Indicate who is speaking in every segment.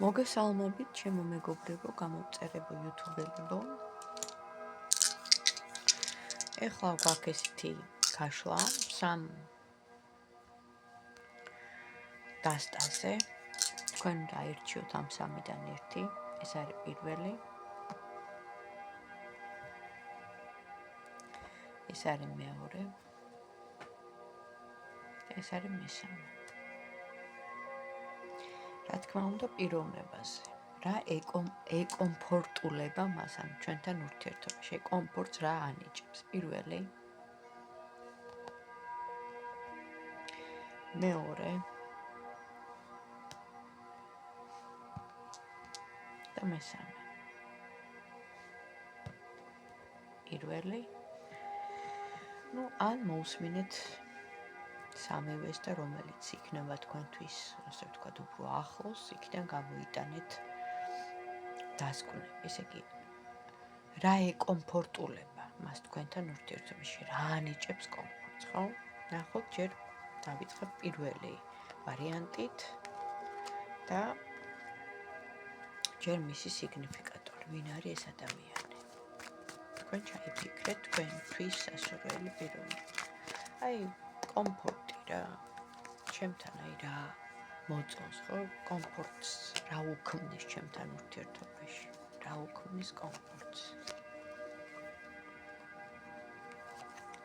Speaker 1: მოგესალმებით, ჩემო მეგობრებო, გამომწერებო YouTube-ებო. ეხლა გვაქვს ესეთი გაშლა, სამ დასტაზე. თქვენ დაირჩიოთ ამ სამიდან ერთი. ეს არის პირველი. ეს არის მეორე. ეს არის მესამე. რა თქმა უნდა, პიროვნებაზე. რა ეკომფორტულება მას ამ ჩვენთან ურთიერთობაში. კომფორტს რა ანიჭებს? პირველი. მეორე. და მესამე. პირველი. ან მოусმინეთ სამივეს და რომელიც იქნება თქვენთვის, ასე ვთქვათ, უფრო ახლოს, იქიდან გამოიტანეთ დასკვნები. ესე იგი, რა ეკომფორტულება მას თქვენთან ურთიერთობაში, რა ანიჭებს კომფორტს, ხო? ნახოთ, ჯერ დავიწყებ პირველი ვარიანტით და ჯერ მისი სიგნიფიკატორი, ვინ არის ეს ადამიანი. თქვენ ჩაიფიქრეთ თქვენთვის სასურველი პიროვნება. კომფორტი რა, ჩემთან რა მოწონს, ხო? კომფორტს რა უქმნის ჩემთან ურთიერთობაში, რა უქმნის კომფორტს.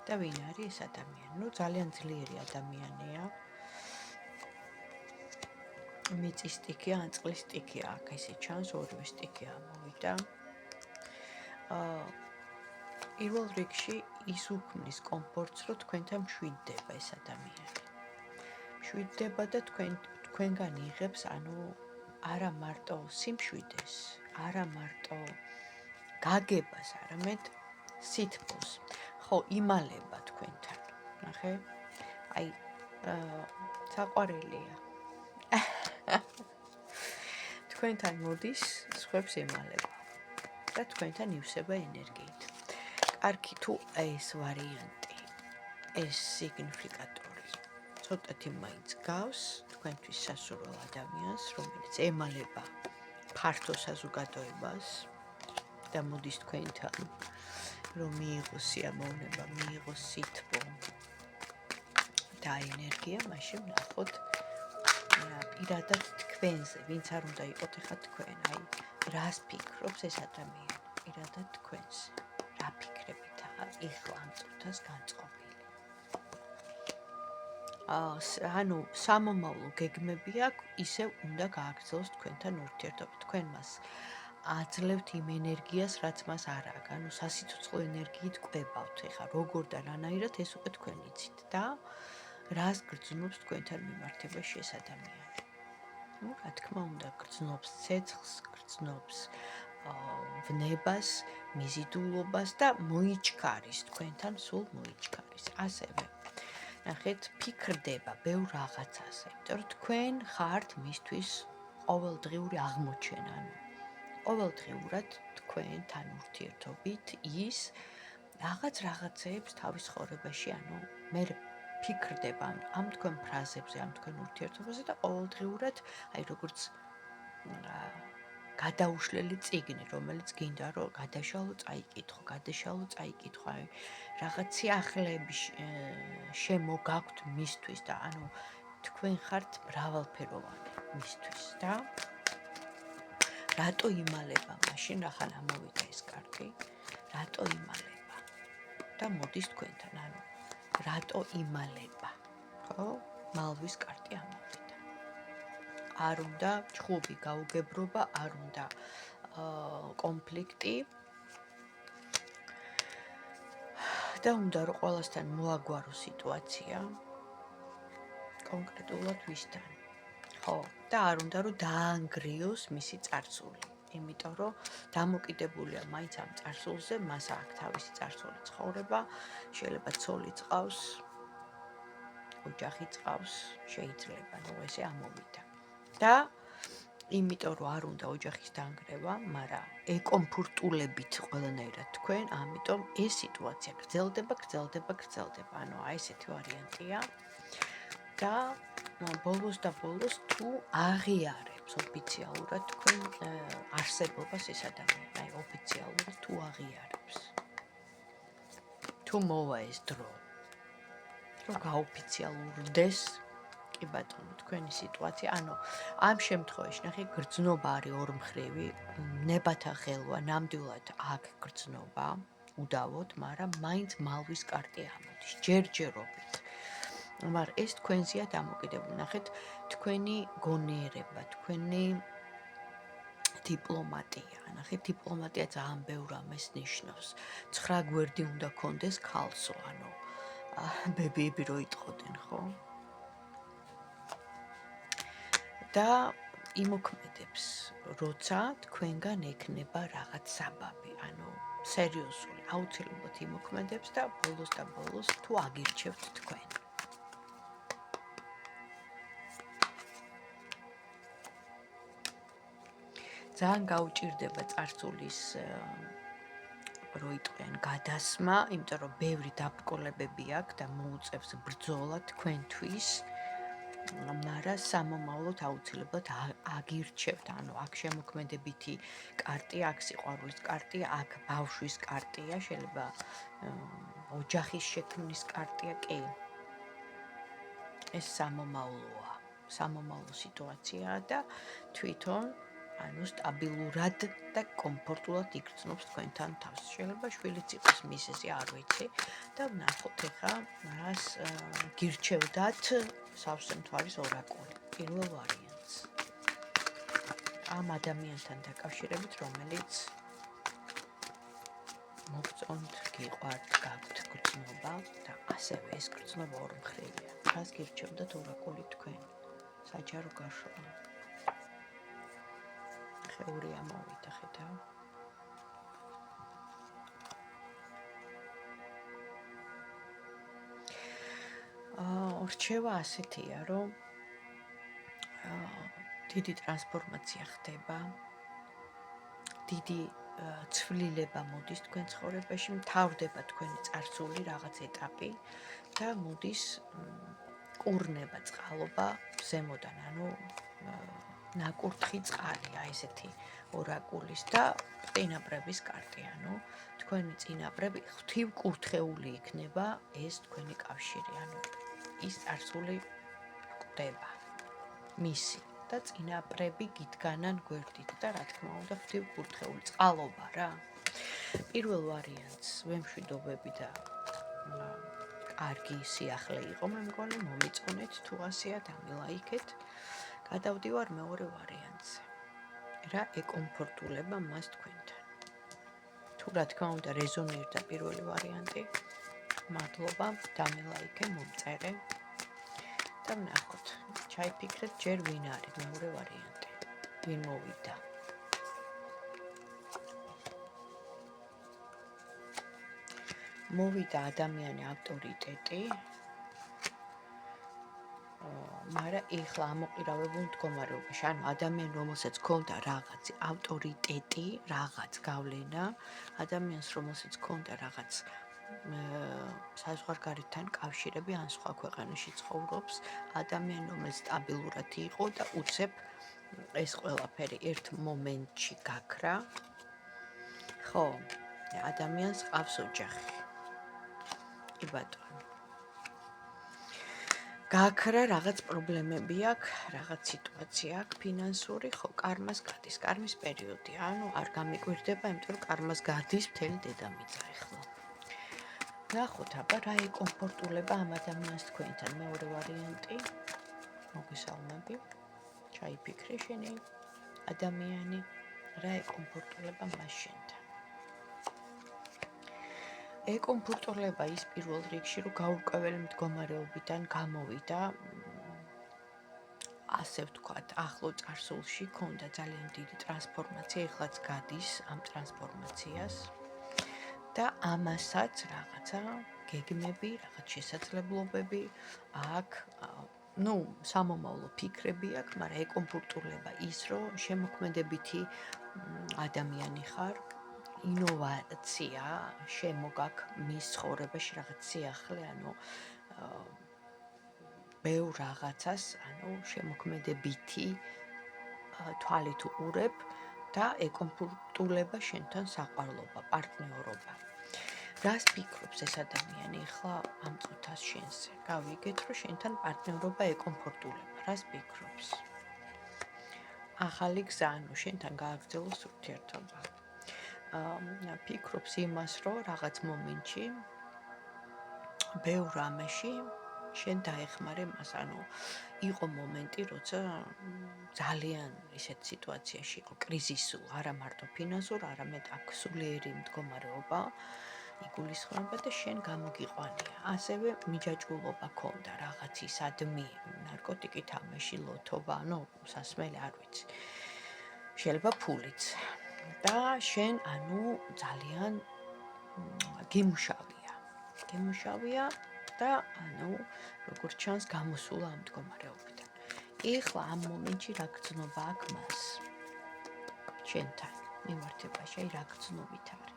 Speaker 1: და ვინ არის ეს ადამიანი? ძალიან ძლიერი ადამიანია. მიწის სტიქია, ან წყლის სტიქია, აქ ესე ჩანს, ორივე სტიქი ამოვიდა. პირველ რიგში ის უქმნის კომფორტს, რომ თქვენთან მშვიდდება ეს ადამიანი. მშვიდდება და თქვენგან იღებს, არა მარტო სიმშვიდეს, არა მარტო გაგებას, არამედ სითბოს. ხო, იმალება თქვენთან. ნახე? საყვარელია. თქვენთან მოდის, სხვებს იმალება. და თქვენთან ივსება ენერგიით. კარგი, თუ ეს ვარიანტი, ეს სიგნიფიკატორი ცოტათი მაინც გავს თქვენთვის სასურველ ადამიანს, რომელიც ემალება ფართო საზოგადოებას და მოდის თქვენთან, რომ მიიღოს სიამოვნება, მიიღოს სითბო და ენერგია, მაშინ ნახოთ პირადად თქვენზე, ვინც არ უნდა იყოთ ახლა თქვენ, რას ფიქრობს ეს ადამიანი პირადად თქვენზე, რა ფიქრებითაა ეხლა ამ წუთას განწყობილი. სამომავლო გეგმები აქვს, ისევ უნდა გააგრძელოს თქვენთან ურთიერთობა. თქვენ მას აძლევთ იმ ენერგიას, რაც მას არ აქვს. სასიცოცხლო ენერგიით კვებავთ. ეხლა როგორ და რანაირად ეს უკვე თქვენ იცით და რას გრძნობს თქვენთან მიმართებაში ეს ადამიანი. რა თქმა უნდა, გრძნობს ცეცხლს, გრძნობს ვნებას, მიზიდულობას და მოიჩქარის თქვენთან, სულ მოიჩქარის. ასევე ნახეთ, ფიქრდება ბევრ რაღაცაზე, იმიტომ რომ თქვენ ხართ მისთვის ყოველდღიური აღმოჩენა. ყოველდღიურად თქვენთან ურთიერთობით ის რაღაცეებს თავის ცხოვრებაში, მე ფიქრდება ამ თქვენ ფრაზებზე, ამ თქვენ ურთიერთობაზე და ყოველდღიურად, როგორც გადაუშლელი წიგნი, რომელიც გინდა რომ გადაშალო, წაიკითხო, რაღაც სიახლეები შემოგაქვთ მისთვის და თქვენ ხართ მრავალფეროვანი მისთვის და რატო იმალება მაშინ, რახან ამოვიდა ეს კარტი, რატო იმალება და მოდის თქვენთან, რატო იმალება, ხო? მალვის კარტი ამოვიდა. არ უნდა ჩხუბი გაუგებრობა, არ უნდა კონფლიქტი და უნდა რომ ყველასთან მოაგვარო სიტუაცია კონკრეტულად ვისთან. ხო, და არ უნდა რომ დაანგრიოს მისი წარსული, იმიტომ რომ დამოკიდებულია მაინც ამ წარსულზე, მას აქვს თავისი წარსული ცხოვრება, შეიძლება ცოლი წყავს, ოჯახი წყავს, შეიძლება, ესე ამოვიდა. და იმიტომ რომ არ უნდა ოჯახის დანგრევა, მაგრამ ეკომფორტულებით ყველანაირად თქვენ, ამიტომ ეს სიტუაცია გრძელდება. ესეთი ვარიანტია. და ბოლოს და ბოლოს თუ აღიარებს ოფიციალურად თქვენ არსებობას ეს ადამიანი, აი ოფიციალურად თუ აღიარებს. თუ მოვა ეს დრო, რომ გაოფიციალურდეს კი ბატონო თქვენი სიტუაცია, ანუ ამ შემთხვევაში ნახე გრძნობა არის ორმხრივი, ნებათა ხელვა ნამდვილად აქ გრძნობა უდავოდ, მაგრამ მაინც მალვის კარტი ამოდის ჯერჯერობით. მაგრამ ეს თქვენზეა დამოკიდებული. ნახეთ, თქვენი გონიერება, თქვენი დიპლომატია. ნახეთ, დიპლომატია ძალიან ბევრ ამას ნიშნავს. 9 გვერდი უნდა კონდეს ქალსო, ანუ ბებიები რო იტყოდნენ, ხო? და იმოქმედებს, როცა თქვენგან ექნება რაღაც საბაბი, ანუ სერიოზული, აუცილებლად იმოქმედებს და ბოლოს და ბოლოს თუ აგირჩევთ თქვენ. ძალიან გაუჭირდება წარსულის რო იტყვიან გადასმა, იმიტომ რომ ბევრი დაბრკოლებები აქვს და მოუწევს ბრძოლა თქვენთვის. მაგრამ სამომავლოდ აუცილებლად აგირჩევთ, ანუ აქ შემოქმედებითი კარტია, აქ სიყვარულის კარტია, აქ ბავშვის კარტია, შეიძლება ოჯახის შექმნის კარტია, კი. ეს სამომავლოა, სამომავლო სიტუაციაა და თვითონ ანუ სტაბილურად და კომფორტულად იგრძნობს თქვენთან თავს. შეიძლება შვილიც იყოს მისზე, არ ვიცი და ვნახოთ ახლა რას გირჩევდათ სავსე მთვარის ორაკული. პირველ ვარიანტს. ამ ადამიანთან დაკავშირებით, რომელიც მოგწონთ, გიყვართ, გაქვთ გრძნობა და ასევე ეს გრძნობა ორმხრივია. რას გირჩევდათ ორაკული თქვენ? საჯარო გაშროლა. ხეული ამოვიდა, ხედავ. რჩევა ასეთია, რომ დიდი ტრანსფორმაცია ხდება, დიდი ცვლილება მოდის თქვენ ცხოვრებაში, მთავრდება თქვენი წარსული რაღაც ეტაპი და მოდის კურნება, წყალობა ზემოდან, ანუ ნაკურთხი წყალი, აი ესეთი ორაკულის და წინაპრების კარტი, ანუ თქვენი წინაპრები ღვთივკურთხეული იქნება ეს თქვენი კავშირი, ანუ ის წარსული კვდება მისი და წინაპრები გიდგანან გვერდით და რა თქმა უნდა ღვთივკურთხეული წყალობა რა. პირველ ვარიანტს ვემშვიდობები და კარგი სიახლე იყო, მე მგონი მომიწონეთ თუ ასეა დამილაიქეთ. გადავდივარ მეორე ვარიანტზე. რა ეკომფორტულება მას თქვენთან. თუ რა თქმა უნდა რეზონირდა პირველი ვარიანტი, მადლობა, დამილაიქე, მომწერე და ვნახოთ. ჩაიფიქრეთ ჯერ ვინ არის მეორე ვარიანტი. ვინ მოვიდა. მოვიდა ადამიანი ავტორიტეტი. მაგრამ ეხლა ამოყირავებულ მდგომარეობაში, ანუ ადამიანი, რომელსაც ჰქონდა რაღაც ავტორიტეტი, რაღაც გავლენა, ადამიანს, რომელსაც ჰქონდა რაღაც საზღვარგარეთთან კავშირები, ან სხვა ქვეყანაში ცხოვრობს, ადამიანი, რომელიც სტაბილურად იყო და უცებ ეს ყველაფერი ერთ მომენტში გაქრა. ხო, ადამიანს ყავს ოჯახი. კი ბატონო. გაქრა რაღაც პრობლემები აქვს, რაღაც სიტუაცია აქვს ფინანსური, ხო, კარმას გადის, კარმის პერიოდია, ანუ არ გამიკვირდება, იმიტომ რომ კარმას გადის მთელი დედამიწა ახლა. ნახოთ, აბა რა ეკომფორტულება ამ ადამიანს თქვენთან, მეორე ვარიანტი. მოგესალმები. ჩაიფიქრე შენი ადამიანი, რა ეკომფორტულება მას შენთან. ეკომფორტულება ის პირველ რიგში, რომ გაურკვეველი მდგომარეობიდან გამოვიდა, ასე ვთქვათ, ახლო წარსულში ჰქონდა ძალიან დიდი ტრანსფორმაცია, ეხლაც გადის ამ ტრანსფორმაციას და ამასაც რაღაცა გეგმები, რაღაც შესაძლებლობები აქვს, სამომავლო ფიქრები აქვს, მაგრამ ეკომფორტულება ის, რომ შემოქმედებითი ადამიანი ხარ, ინოვაცია შემოგაქვს მის ცხოვრებაში რაღაც სიახლე, ანუ ბევრ რაღაცას, ანუ შემოქმედებითი თვალით უყურებ და ეკომფორტულება შენთან საყვარლობა, პარტნიორობა. რას ფიქრობს ეს ადამიანი ახლა ამ წუთას შენზე? გავიგეთ, რომ შენთან პარტნიორობა ეკომფორტულება. რას ფიქრობს? ახალი გზა, ანუ შენთან გააგრძელოს ურთიერთობა. ფიქრობს იმას, რომ რაღაც მომენტში ბევრ რამეში შენ დაეხმარე მას, ანუ იყო მომენტი, როცა ძალიან ისეთ სიტუაციაში იყო კრიზისულ, არა მარტო ფინანსურ, არამედ აქ სულიერი მდგომარეობა იგულისხმება და შენ გამოგიყვანია. ასევე მიჯაჭვულობა ქონდა რაღაცისადმი, ნარკოტიკით ამეში ლოთობა, ანუ სასმელი არ ვიცი. შეიძლება ფულიც. და შენ ანუ ძალიან გემუშავია და ანუ როგორც ჩანს გამოსულა ამ მდგომარეობიდან. ეხლა ამ მომენტში რა გრძნობა აქვს მას? შენთან მიმართებაში რა გრძნობით არის?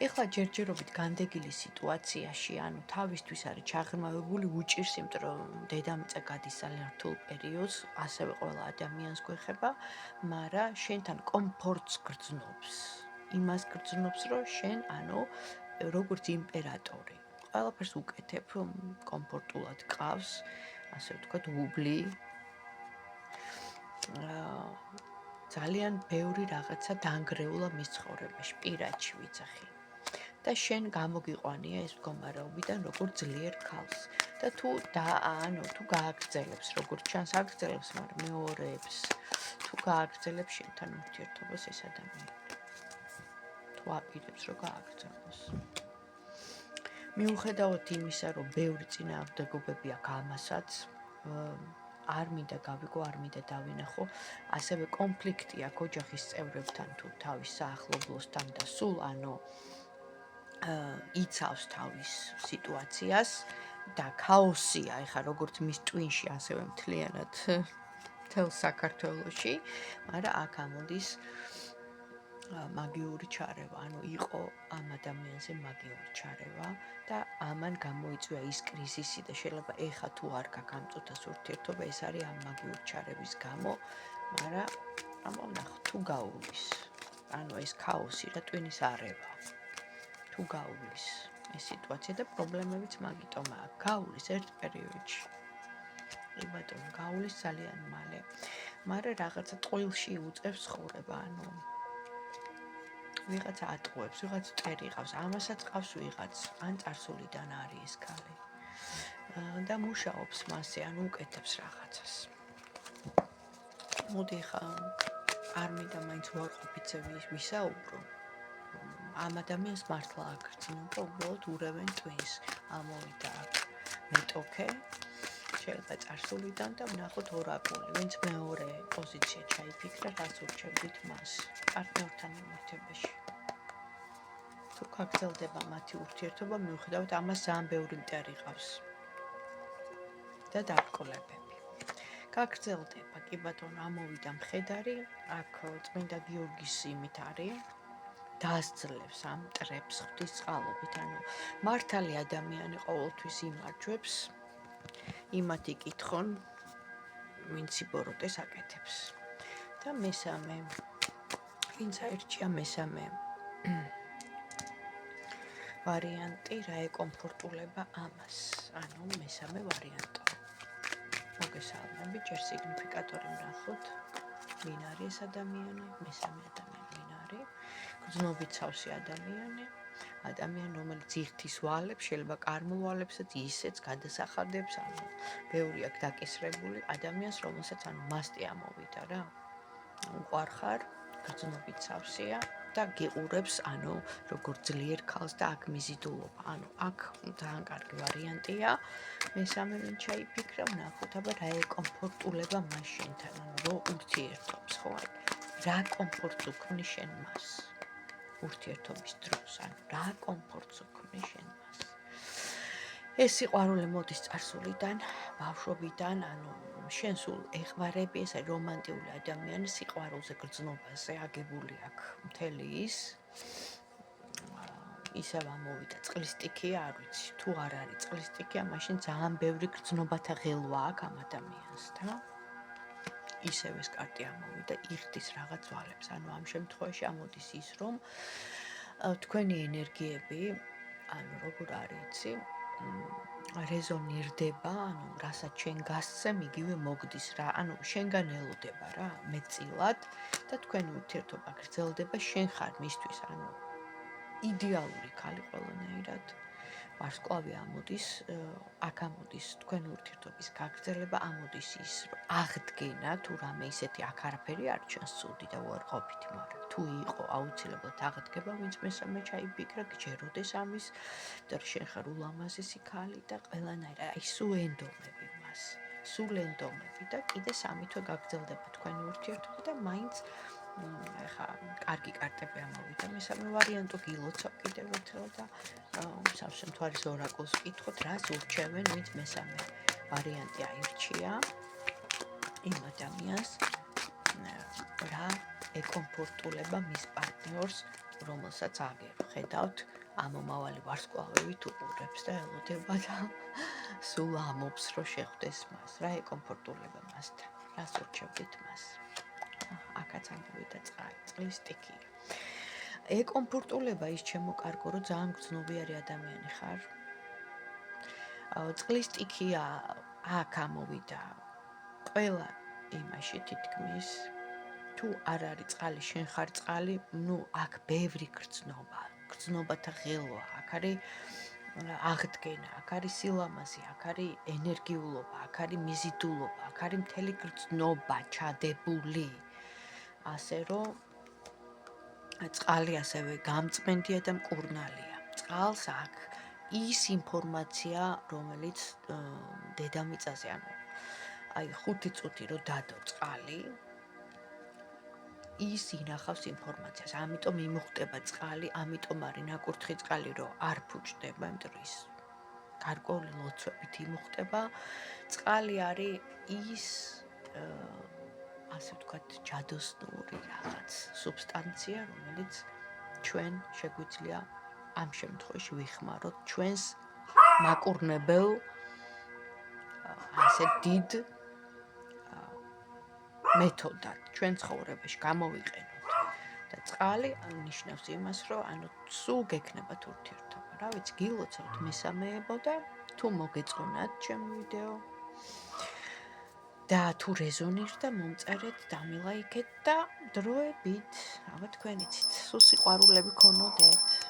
Speaker 1: ეხლა ჯერჯერობით განდეგილი სიტუაციაში, ანუ თავისთვის არის ჩაღრმავებული, უჭირს, იმიტომ რომ დედამიწა გადის ძალიან რთულ პერიოდს, ასევე ყველა ადამიანს გვეხება, მაგრამ შენთან კომფორტს გრძნობს. იმას გრძნობს, რომ შენ, ანუ როგორც იმპერატორი, ყველაფერს უკეთებ, კომფორტულად ყავს, ასე ვთქვათ, უბლი. ძალიან ბევრი რაღაცა დანგრეულა მის ცხოვრებაში, პირადში ვიცახი. და შენ გამოგიყვანია ეს მდგომარეობიდან როგორც ძლიერ ქალს. და თუ გააგრძელებს, როგორც ჩანს აგრძელებს, მაგრამ მეორეებს, თუ გააგრძელებს შენთან ურთიერთობას ეს ადამიანი. თუ აპირებს, რომ გააგრძელოს. მიუხედავად იმისა, რომ ბევრი წინააღმდეგობები აქვს ამასაც, არ მინდა გავიგო, არ მინდა დავინახო, ასევე კონფლიქტი აქვს ოჯახის წევრებთან თუ თავის საახლობლოსთან და სულ, ანუ იცავს თავის სიტუაციას და ქაოსია, ეხლა როგორც მის ტვინში, ასევე მთლიანად მთელ საქართველოში, მაგრამ აქ ამოდის მაგიური ჩარევა, ანუ იყო ამ ადამიანზე მაგიური ჩარევა და ამან გამოიწვია ის კრიზისი და შეიძლება ეხა თუ არ გაქვს ამ წუთას ურთიერთობა, ეს არის ამ მაგიური ჩარევის გამო, მაგრამ ამოვნახოთ თუ გაუვლის, ანუ ეს ქაოსი რა ტვინის არევა. თუ გაუვლის ეს სიტუაცია და პრობლემებიც მაგიტომაა. გაუვლის ერთ პერიოდში. ბატონო, გაუვლის ძალიან მალე. მაგრამ რაღაცა ტყუილში უწევს ცხოვრება, ანუ ვიღაც ატყუებს, ვიღაც წერი ყავს, ამასაც ყავს ვიღაც, ან წარსულიდან არის ეს ქალი. და მუშაობს მასზე, ანუ უკეთებს რაღაცას. მოდი ხა არ მინდა მაინც ვარყოფითზე ვისაუბრო. ამ ადამიანს მართლა აგრძნობა, უბრალოდ ურევენ ტვინს. ამოვიდა აქ მეტოქე, შეიძლება წარსულიდან და ვნახოთ ორაკული, ვინც მეორე პოზიცია ჩაიფიქრა, რაც ურჩევდით მას პარტნიორთან მიმართებაში. თუ გაგრძელდება მათი ურთიერთობა, მიუხედავად ამას ძალიან ბევრი მტერი ყავს და დაბრკოლებები. გაგრძელდება, კი ბატონო, ამოვიდა მხედარი, აქ წმინდა გიორგის იმით არის. დაასძლევს ამ მტრებს ღვთისწყალობით, ანუ მართალი ადამიანი ყოველთვის იმარჯვებს, იმათ იკითხონ, ვინც იბოროტეს აკეთებს. და მესამე, ვინც აირჩია მესამე ვარიანტი, რა ეკომფორტულება ამას, ანუ მესამე ვარიანტი. მოგესალმებით, ჯერ სიგნიფიკატორი ვნახოთ, ვინ არის ეს ადამიანი, მესამე ადამიანი ვინ არის. გრძნობით სავსე ადამიანი, რომელიც იღთის ვალებს, შეიძლება კარმულ ვალებსაც ისეც გადასახადებს, ანუ ბევრი აქვს დაკისრებული ადამიანს, რომელსაც ანუ მასტი ამოვიდა რა. უყვარხარ, გრძნობით სავსეა და გიყურებს, ანუ როგორც ძლიერ ქალს და აქ მიზიდულობა. ანუ აქ ძალიან კარგი ვარიანტია. მესამე ვინ ჩაიფიქრა, ვნახოთ, აბა რა ეკომფორტულება მას შენთან, ანუ რო ურთიერთობს, ხო? რა კომფორტს უქმნის შენ მას? ურთიერთობის დროს, ანუ რა კომფორტს უქმნის შენ მას? ეს სიყვარული მოდის წარსულიდან, ბავშვობიდან, ანუ შენ სულ ეხმარები, ეს რომანტიული ადამიანი სიყვარულზე, გრძნობაზე აგებული აქვს მთელი ის. ისევ ამოვიდა წყლის სტიქია, არ ვიცი, თუ არ არის წყლის სტიქია, მაშინ ძალიან ბევრი გრძნობათა ღელვა აქვს ამ ადამიანს და ისევ ეს კარტი ამოვიდა იხდის რაღაც ვალებს. ანუ ამ შემთხვევაში ამოდის ის, რომ თქვენი ენერგიები, ანუ როგორ არის იცი, რეზონირდება, ანუ რასაც შენ გასცემ, იგივე მოგდის რა. ანუ შენგან ელოდება რა, მეტწილად და თქვენი ურთიერთობა გრძელდება, შენ ხარ მისთვის, ანუ იდეალური ქალი ყველანაირად. ვარსკვლავი ამოდის, აქ ამოდის თქვენი ურთიერთობის გაგრძელება, ამოდის ის, რომ აღდგენა, თუ რამე ისეთი აქ არაფერი არ ჩანს ცუდი და უარყოფითი, მაგრამ თუ იყო აუცილებლად აღდგება, ვინც მესამე ჩაიფიქრა, გჯეროდეს ამის, იმიტომ რომ შენ ხარ ულამაზესი ქალი და ყველანაირად, აი სულ ენდომები მას, სულ ენდომები და კიდე 3 თვე გაგრძელდება თქვენი ურთიერთობა და მაინც ეხა კარგი კარტები ამოვიდა. მესამე ვარიანტი გილოცავ კიდევ ერთხელ და სავსე მთვარის ორაკულს ვკითხოთ, რას ურჩევენ, ვინც მესამე ვარიანტი აირჩია იმ ადამიანს, რა ეკომფორტულება მის პარტნიორს, რომელსაც აგერ ხედავთ, ამომავალი ვარსკვლავები თუ ყურებს და ელოდება და სულ ამობს, რომ შეხვდეს მას. რა ეკომფორტულება მასთან, რას ურჩევთ მას? აქაც ამოვიდა წყლის სტიქია. ეკომფორტულება ის ჩემო კარგო, რომ ძალიან გრძნობიარე ადამიანი ხარ. წყლის სტიქია აქ ამოვიდა ყველა იმაში თითქმის, თუ არ არის წყალი, შენ ხარ წყალი, ნუ აქ ბევრი გრძნობათა ღელვა, აქ არის აღდგენა, აქ არის სილამაზე, აქ არის ენერგიულობა, აქ არის მიზიდულობა, აქ არის მთელი გრძნობა ჩადებული. ასე რომ წყალი ასევე გამწმენდია და მკურნალია. წყალს აქვს ის ინფორმაცია, რომელიც დედამიწაზე, ანუ აი 5 წუთი რო დადო წყალი, ის ინახავს ინფორმაციას. ამიტომ იმუხტება წყალი, ამიტომ არის ნაკურთხი წყალი, რომ არ ფუჭდება, იმიტომ რომ ის გარკვეული ლოცვებით იმუხტება. წყალი არის ის ასე ვთქვათ, ჯადოსნური რაღაც სუბსტანცია, რომელიც ჩვენ შეგვიძლია ამ შემთხვევაში ვიხმაროთ ჩვენს მაკურნებელ ასე დიდ მეთოდად ჩვენ ცხოვრებაში გამოვიყენოთ. და წყალი ნიშნავს იმას, რომ ანუ სულ გექნებათ ურთიერთობა. რა ვიცი, გილოცავთ მესამეებო და თუ მოგეწონათ ჩემი ვიდეო და თუ რეზონირდა, მომწერეთ, დამილაიქეთ და დროებით, აბა თქვენ იცით, სულ სიყვარულები ქონოდეთ.